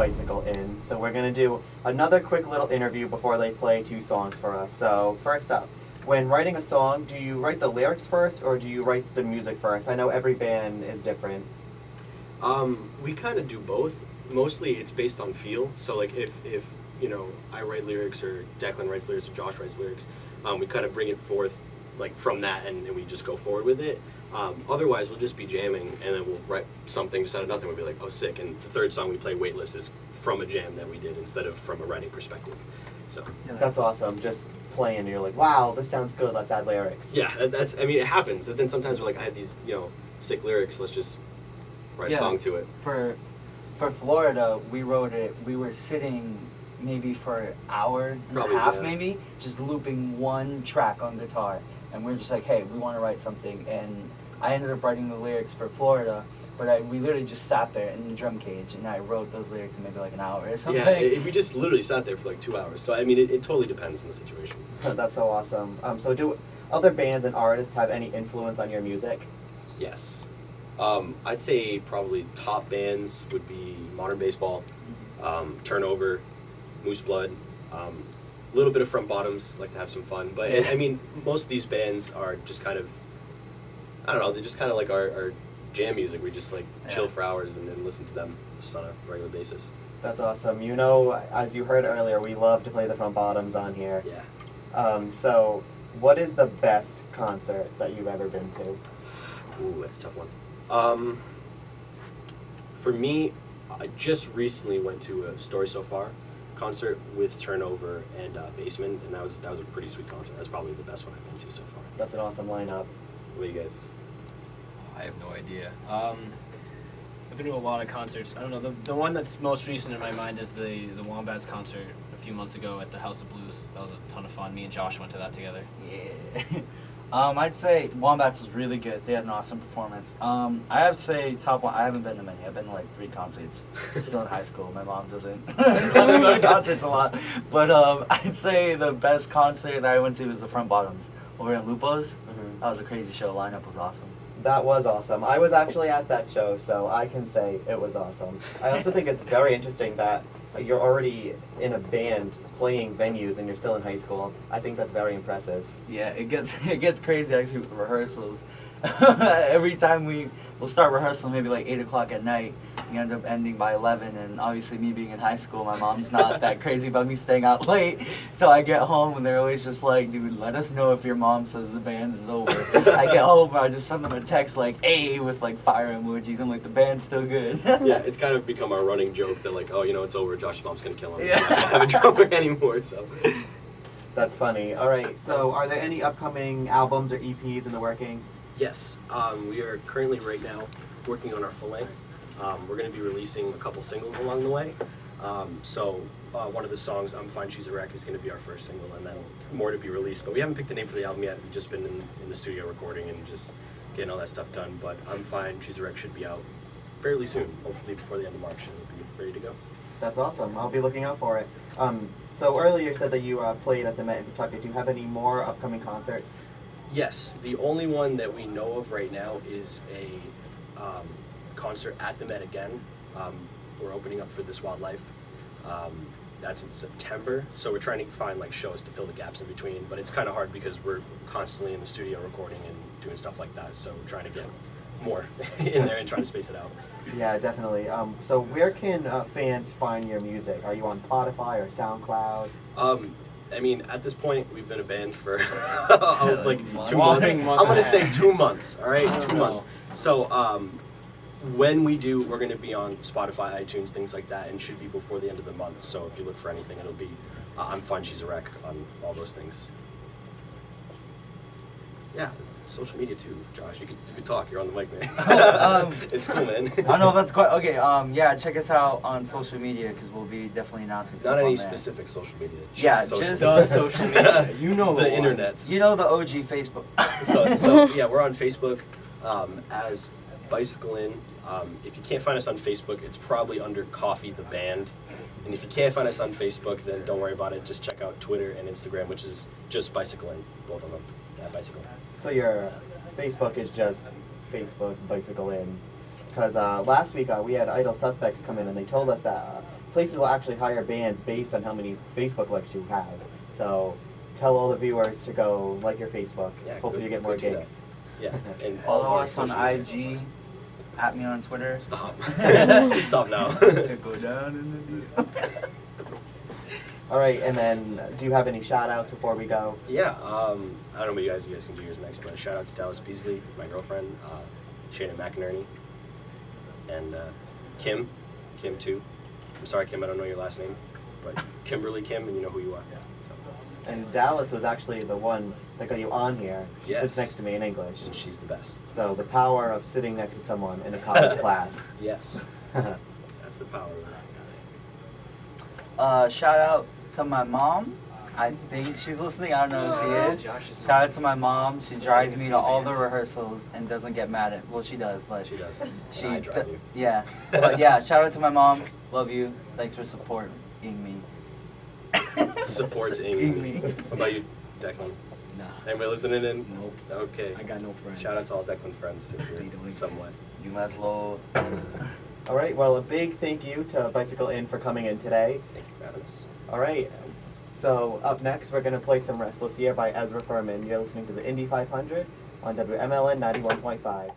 Bicycle In. So we're going to do another quick little interview before they play 2 songs for us. So first up, when writing a song, do you write the lyrics first or do you write the music first? I know every band is different. We kind of do both. Mostly it's based on feel. So like if I write lyrics or Declan writes lyrics or Josh writes lyrics, we kind of bring it forth like from that and we just go forward with it. Otherwise we'll just be jamming and then we'll write something just out of nothing. We'll be like, oh, sick. And the third song we play, Weightless, is from a jam that we did instead of from a writing perspective. So that's awesome. Just playing and you're like, wow, this sounds good, let's add lyrics. Yeah, it happens. And then sometimes we're like, I have these, sick lyrics, let's just write a song to it. For Florida, we wrote it, we were sitting maybe for an hour and a half maybe, just looping one track on guitar. And we were just like, hey, we want to write something. And I ended up writing the lyrics for Florida, but we literally just sat there in the drum cage and I wrote those lyrics in maybe like an hour or something. Yeah, we just literally sat there for like 2 hours. So, I mean, it totally depends on the situation. That's so awesome. So do other bands and artists have any influence on your music? Yes. I'd say probably top bands would be Modern Baseball, Turnover, Moose Blood, a little bit of Front Bottoms, like to have some fun. But, I mean, most of these bands are just kind of, I don't know, they're just kind of like our jam music. We just like chill for hours and then listen to them just on a regular basis. That's awesome. As you heard earlier, we love to play the Front Bottoms on here. Yeah. So what is the best concert that you've ever been to? Ooh, that's a tough one. For me, I just recently went to a Story So Far concert with Turnover and Basement, and that was a pretty sweet concert. That's probably the best one I've been to so far. That's an awesome lineup. What do you guys? I have no idea. I've been to a lot of concerts. I don't know. The one that's most recent in my mind is the Wombats concert a few months ago at the House of Blues. That was a ton of fun. Me and Josh went to that together. Yeah. I'd say Wombats was really good. They had an awesome performance. I have to say top one. I haven't been to many. I've been to like 3 concerts. Still in high school. My mom doesn't let me go to concerts a lot. But I'd say the best concert that I went to was the Front Bottoms over in Lupo's. That was a crazy show. Lineup was awesome. That was awesome. I was actually at that show, so I can say it was awesome. I also think it's very interesting that you're already in a band playing venues and you're still in high school. I think that's very impressive. Yeah, it gets crazy actually with rehearsals. Every time we'll start rehearsal maybe like 8 o'clock at night, we end up ending by 11, and obviously me being in high school, my mom's not that crazy about me staying out late, so I get home and they're always just like, dude, let us know if your mom says the band is over. I get home and I just send them a text like, hey, with like fire emojis. I'm like, the band's still good. Yeah, it's kind of become our running joke that like, oh, it's over, Josh's mom's gonna kill him. Yeah. We're not gonna have a drummer anymore, so. That's funny. Alright, so are there any upcoming albums or EPs in the working? Yes, we are currently right now working on our full length. We're going to be releasing a couple singles along the way. So one of the songs, I'm Fine, She's a Wreck, is going to be our first single, and then more to be released. But we haven't picked a name for the album yet. We've just been in the studio recording and just getting all that stuff done. But I'm Fine, She's a Wreck should be out fairly soon, hopefully before the end of March. It'll be ready to go. That's awesome. I'll be looking out for it. So earlier you said that you played at the Met in Pawtucket. Do you have any more upcoming concerts? Yes, the only one that we know of right now is a concert at the Met again. We're opening up for This Wildlife. That's in September, so we're trying to find like shows to fill the gaps in between, but it's kind of hard because we're constantly in the studio recording and doing stuff like that, so we're trying to get more in there and trying to space it out. Yeah, definitely. So where can fans find your music? Are you on Spotify or SoundCloud? I mean, at this point, we've been a band for like 2 months. I'm going to say 2 months, all right? 2 months. So when we do, we're going to be on Spotify, iTunes, things like that, and should be before the end of the month. So if you look for anything, it'll be I'm Fine, She's a Wreck on all those things. Yeah, social media too, Josh. You could talk. You're on the mic, man. It's cool, man. I know that's quite okay. Yeah, check us out on social media because we'll be definitely announcing stuff. Not any on there. Specific social media. Just the social media. You know the internets. You know the OG Facebook. so yeah, we're on Facebook as Bicycle In. If you can't find us on Facebook, it's probably under Coffee the Band. And if you can't find us on Facebook, then don't worry about it. Just check out Twitter and Instagram, which is just Bicycle In, both of them. Bicycle. So your Facebook is just Facebook Bicycle In. Because last week we had Idle Suspects come in and they told us that places will actually hire bands based on how many Facebook likes you have. So tell all the viewers to go like your Facebook. Yeah, Hopefully good- you get more good to do gigs. Yeah. And all of Follow our us on social media. IG, at me on Twitter. Stop. Just stop now. To go down in the deep. All right, and then do you have any shout outs before we go? Yeah, I don't know about you guys can do yours next, but shout out to Dallas Beasley, my girlfriend, Shannon McInerney, and Kim too. I'm sorry, Kim, I don't know your last name, but Kimberly Kim, and you know who you are. So. And Dallas was actually the one that got you on here. She Yes. sits next to me in English. And she's the best. So the power of sitting next to someone in a college class. Yes, that's the power of it. Shout out to my mom. I think she's listening. I don't know if she is. Josh's mom. Shout out to my mom. She drives It's me me to all the bands. rehearsals and doesn't get mad at. Well, she does, but She does. she. I drive you. Yeah, but yeah. Shout out to my mom. Love you. Thanks for supporting me. Supporting me. What about you, Declan? Nah. Anybody listening in? Nope. Okay. I got no friends. Shout out to all Declan's friends if They you're don't exist. somewhat. You must low. All right, well, a big thank you to Bicycle Inn for coming in today. Thank you for having us. All right, so up next, we're going to play some Restless Year by Ezra Furman. You're listening to the Indy 500 on WMLN 91.5.